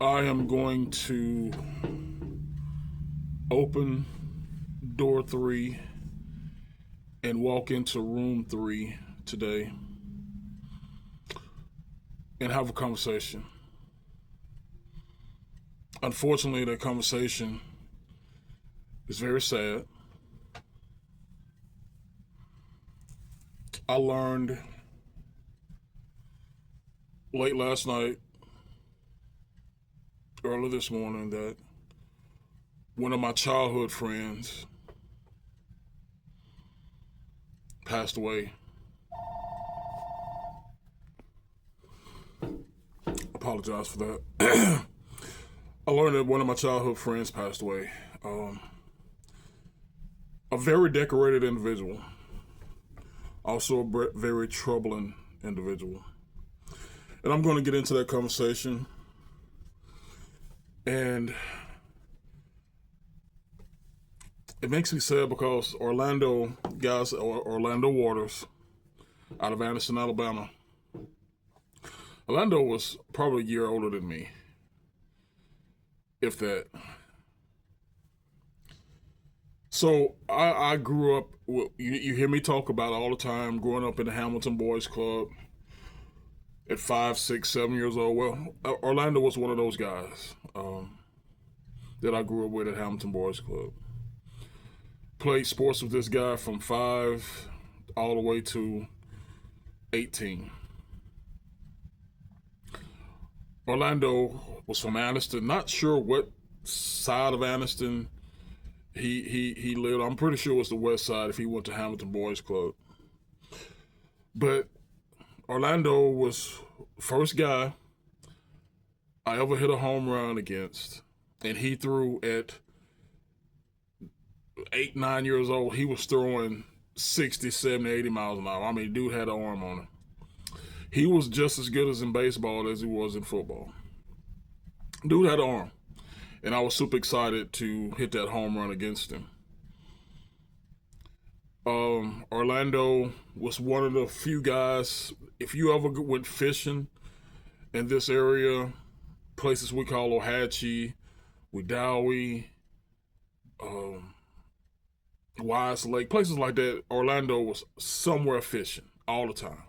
I am going to open Door3 and walk into Room3 today and have a conversation. Unfortunately, that conversation is very sad. I learned late last night, early this morning, that one of my childhood friends passed away. Apologize for that. I learned that one of my childhood friends passed away. A very decorated individual, also a very troubling individual. And I'm going to get into that conversation. And it makes me sad because Orlando Waters out of Anderson, Alabama. Orlando was probably a year older than me, if that. So I grew up, you hear me talk about it all the time, growing up in the Hamilton Boys Club at 5, 6, 7 years old. Well, Orlando was one of those guys that I grew up with at Hamilton Boys Club. Played sports with this guy from 5 all the way to 18. Orlando was from Anniston. Not sure what side of Anniston he lived. I'm pretty sure it was the west side if he went to Hamilton Boys Club. But Orlando was first guy I ever hit a home run against. And he threw at 8, 9 years old. He was throwing 60, 70, 80 miles an hour. I mean, dude had an arm on him. He was just as good as in baseball as he was in football. Dude had an arm. And I was super excited to hit that home run against him. Orlando was one of the few guys, if you ever went fishing in this area, places we call Ohatchee, Wedowee, Wise Lake, places like that, Orlando was somewhere fishing all the time.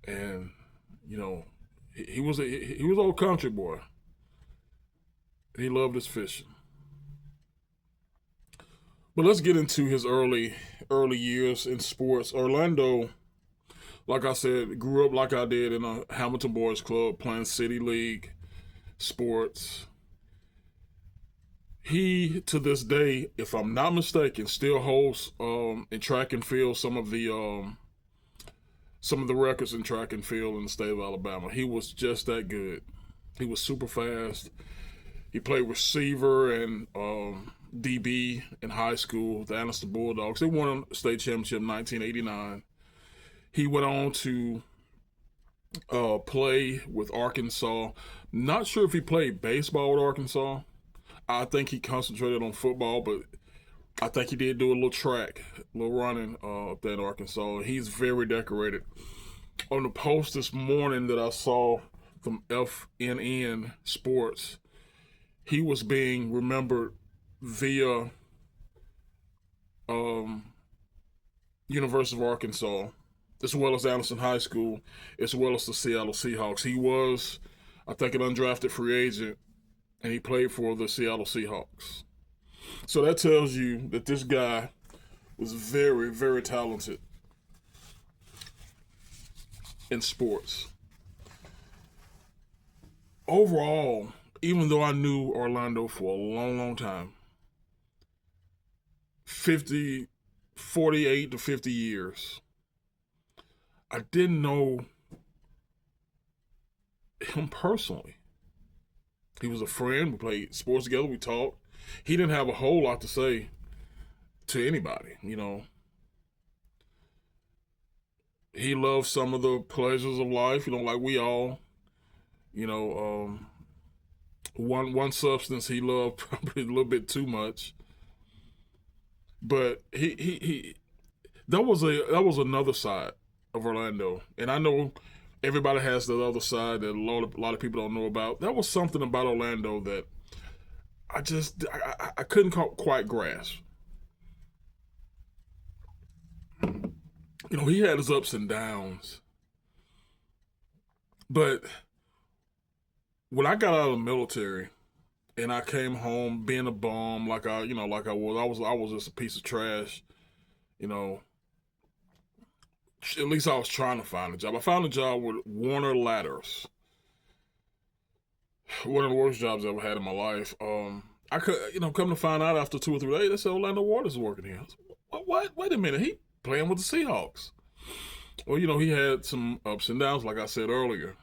And, you know, he was an old country boy. He loved his fishing. But let's get into his early years in sports. Orlando, like I said, grew up like I did in a Hamilton Boys Club, playing City League sports. He, to this day, if I'm not mistaken, still holds in track and field some of the records in track and field in the state of Alabama. He was just that good. He was super fast. He played receiver and DB in high school, the Anniston Bulldogs. They won a state championship in 1989. He went on to play with Arkansas. Not sure if he played baseball with Arkansas. I think he concentrated on football, but I think he did do a little track, a little running up there in Arkansas. He's very decorated. On the post this morning that I saw from FNN Sports, he was being remembered via University of Arkansas, as well as Anderson High School, as well as the Seattle Seahawks. He was, I think, an undrafted free agent, and he played for the Seattle Seahawks. So that tells you that this guy was very, very talented in sports. Overall, even though I knew Orlando for a long, long time, 48 to 50 years, I didn't know him personally. He was a friend. We played sports together. We talked. He didn't have a whole lot to say to anybody, you know. He loved some of the pleasures of life, you know, like we all. You know, one substance he loved probably a little bit too much. But he that was another side of Orlando. And I know everybody has the other side that a lot of people don't know about. That was something about Orlando that I couldn't quite grasp. You know, he had his ups and downs, but when I got out of the military and I came home being a bum, like I was just a piece of trash. You know, at least I was trying to find a job. I found a job with Warner Ladders, one of the worst jobs I ever had in my life. I could, come to find out after 2 or 3 days, they said Orlando Waters is working here. What? Wait a minute, he playing with the Seahawks. Well, he had some ups and downs, like I said earlier.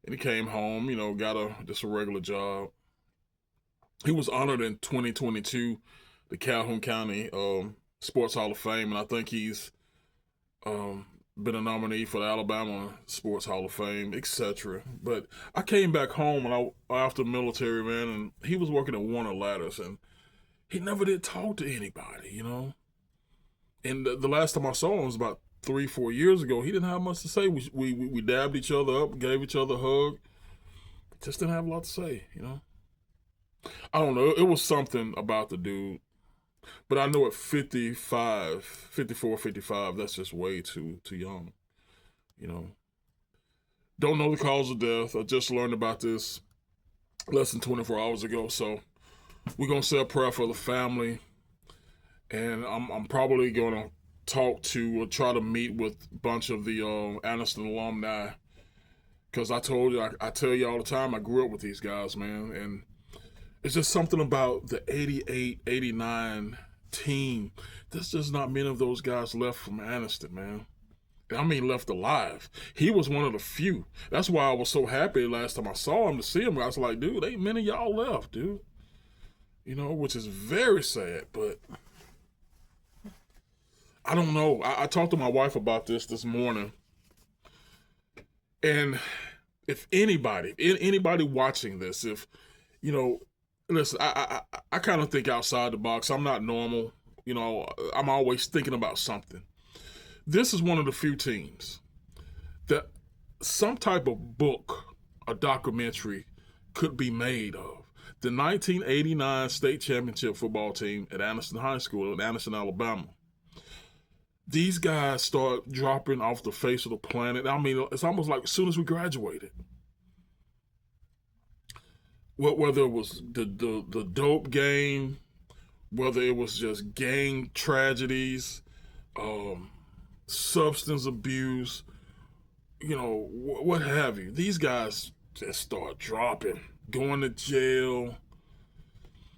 And he came home, got just a regular job. He was honored in 2022, the Calhoun County Sports Hall of Fame, and I think he's been a nominee for the Alabama Sports Hall of Fame, etc. But I came back home after the military, man, and he was working at Warner Ladders, and he never did talk to anybody, And the last time I saw him was about 3-4 years ago. He didn't have much to say. We dabbed each other up, gave each other a hug. Just didn't have a lot to say, I don't know. It was something about the dude. But I know at 55, 54, 55, that's just way too young, Don't know the cause of death. I just learned about this less than 24 hours ago. So we're going to say a prayer for the family. And I'm probably going to try to meet with a bunch of the Anniston alumni. Because I told you, I tell you all the time, I grew up with these guys, man. And it's just something about the 88, 89 team. There's just not many of those guys left from Anniston, man. I mean, left alive. He was one of the few. That's why I was so happy last time I saw him to see him. I was like, dude, ain't many of y'all left, dude. Which is very sad, but I don't know. I talked to my wife about this morning. And if anybody watching this, listen, I kind of think outside the box. I'm not normal. I'm always thinking about something. This is one of the few teams that some type of book, a documentary, could be made of. The 1989 state championship football team at Anniston High School in Anniston, Alabama. These guys start dropping off the face of the planet. I mean, it's almost like as soon as we graduated. Whether it was the dope game, whether it was just gang tragedies, substance abuse, what have you. These guys just start dropping, going to jail.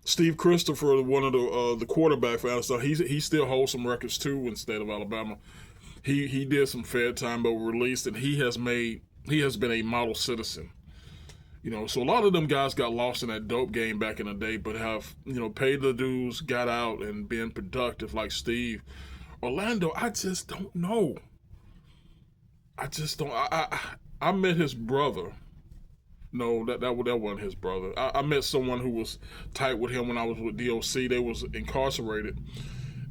Steve Christopher, one of the quarterback for Alabama, he still holds some records too in the state of Alabama. He did some fair time but released, and he has been a model citizen. So a lot of them guys got lost in that dope game back in the day, but have paid the dues, got out, and been productive like Steve. Orlando, I just don't know. I just don't. I met his brother. No, that wasn't his brother. I met someone who was tight with him when I was with DOC. They was incarcerated,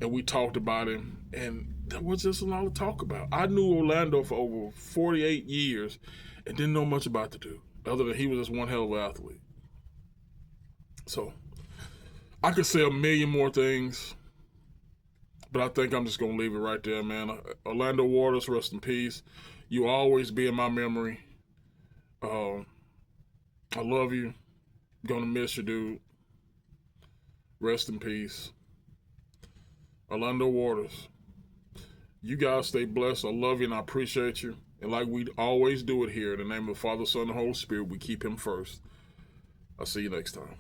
and we talked about him, and there was just a lot to talk about. I knew Orlando for over 48 years and didn't know much about the dude, other than he was just one hell of an athlete. So, I could say a million more things, but I think I'm just going to leave it right there, man. Orlando Waters, rest in peace. You always be in my memory. I love you. Gonna miss you, dude. Rest in peace. Orlando Waters. You guys stay blessed. I love you and I appreciate you. And like we always do it here, in the name of the Father, Son, and Holy Spirit, we keep him first. I'll see you next time.